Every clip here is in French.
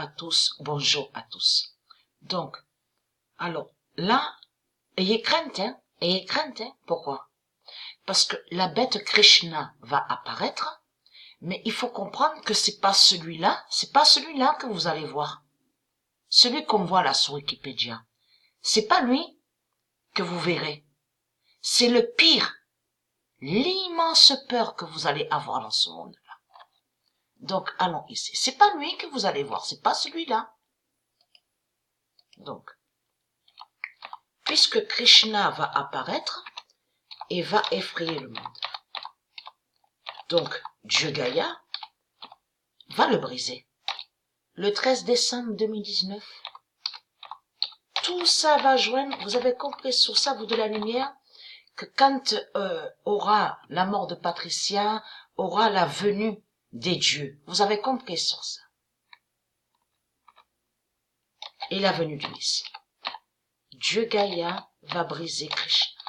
à tous, bonjour à tous. Donc, alors, là, ayez crainte, pourquoi? Parce que la bête Krishna va apparaître, mais il faut comprendre que c'est pas celui-là que vous allez voir. Celui qu'on voit là sur Wikipédia. C'est pas lui que vous verrez. C'est le pire, l'immense peur que vous allez avoir dans ce monde-là. Donc, allons ici. C'est pas lui que vous allez voir, c'est pas celui-là. Donc, puisque Krishna va apparaître et va effrayer le monde. Donc, Dieu Gaïa va le briser. Le 13 décembre 2019, tout ça va joindre, vous avez compris sur ça, vous de la lumière, que quand aura la mort de Patricia, aura la venue des dieux. Vous avez compris sur ça. Et la venue du Messie. Dieu Gaïa va briser Krishna.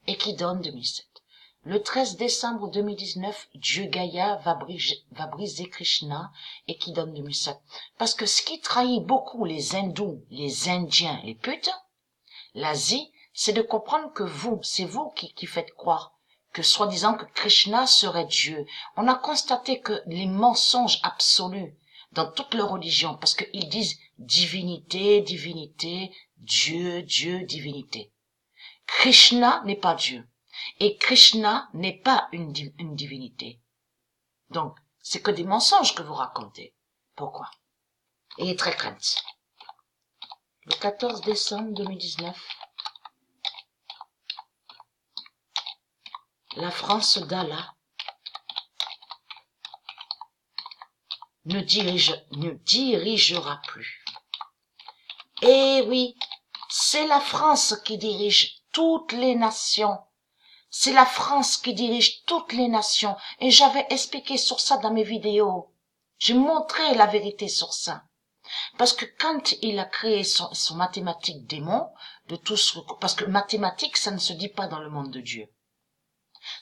Et qui donne 2007. Le 13 décembre 2019, Dieu Gaïa va briser Krishna et qui donne 2007. Parce que ce qui trahit beaucoup les hindous, les indiens, les putes, l'Asie, c'est de comprendre que c'est vous qui faites croire que soi-disant que Krishna serait Dieu. On a constaté que les mensonges absolus dans toutes les religions, parce qu'ils disent divinité, divinité, Dieu, Dieu, divinité. Krishna n'est pas Dieu. Et Krishna n'est pas une divinité. Donc, c'est que des mensonges que vous racontez. Pourquoi? Ayez très crainte. Le 14 décembre 2019, la France d'Allah ne dirigera plus. Eh oui, c'est la France qui dirige toutes les nations. C'est la France qui dirige toutes les nations. Et j'avais expliqué sur ça dans mes vidéos. J'ai montré la vérité sur ça. Parce que quand il a créé son mathématique démon, parce que mathématique, ça ne se dit pas dans le monde de Dieu.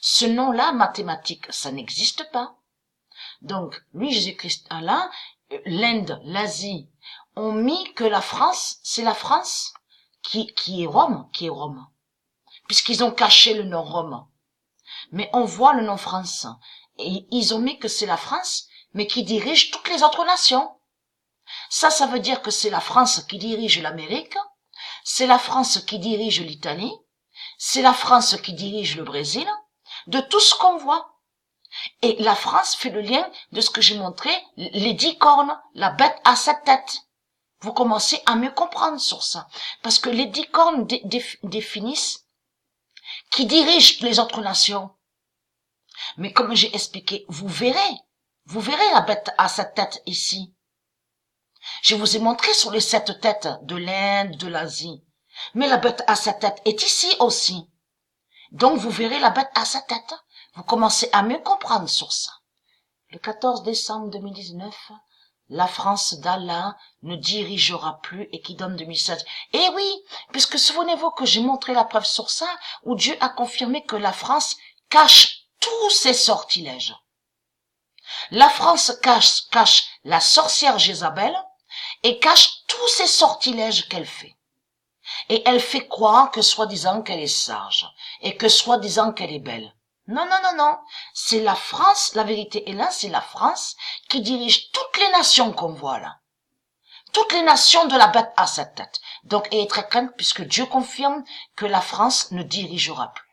Ce nom-là, mathématique, ça n'existe pas. Donc, lui, Jésus-Christ, Allah, l'Inde, l'Asie, ont mis que la France, c'est la France qui est Rome. Puisqu'ils ont caché le nom Rome. Mais on voit le nom France. Et ils ont mis que c'est la France, mais qui dirige toutes les autres nations. Ça veut dire que c'est la France qui dirige l'Amérique, c'est la France qui dirige l'Italie, c'est la France qui dirige le Brésil, de tout ce qu'on voit. Et la France fait le lien de ce que j'ai montré, les 10 cornes, la bête à 7 têtes. Vous commencez à mieux comprendre sur ça. Parce que les 10 cornes définissent qui dirige les autres nations. Mais comme j'ai expliqué, vous verrez la bête à 7 têtes ici. Je vous ai montré sur les 7 têtes de l'Inde, de l'Asie. Mais la bête à 7 têtes est ici aussi. Donc vous verrez la bête à 7 têtes. Vous commencez à mieux comprendre sur ça. Le 14 décembre 2019, la France d'Allah ne dirigera plus et qui donne 2007. Eh oui, puisque souvenez-vous que j'ai montré la preuve sur ça, où Dieu a confirmé que la France cache tous ses sortilèges. La France cache la sorcière Jézabel et cache tous ses sortilèges qu'elle fait. Et elle fait croire que soi-disant qu'elle est sage et que soi-disant qu'elle est belle. Non. C'est la France, la vérité est là, c'est la France qui dirige toutes les nations qu'on voit là. Toutes les nations de la bête à 7 têtes. Donc, ayez très crainte puisque Dieu confirme que la France ne dirigera plus.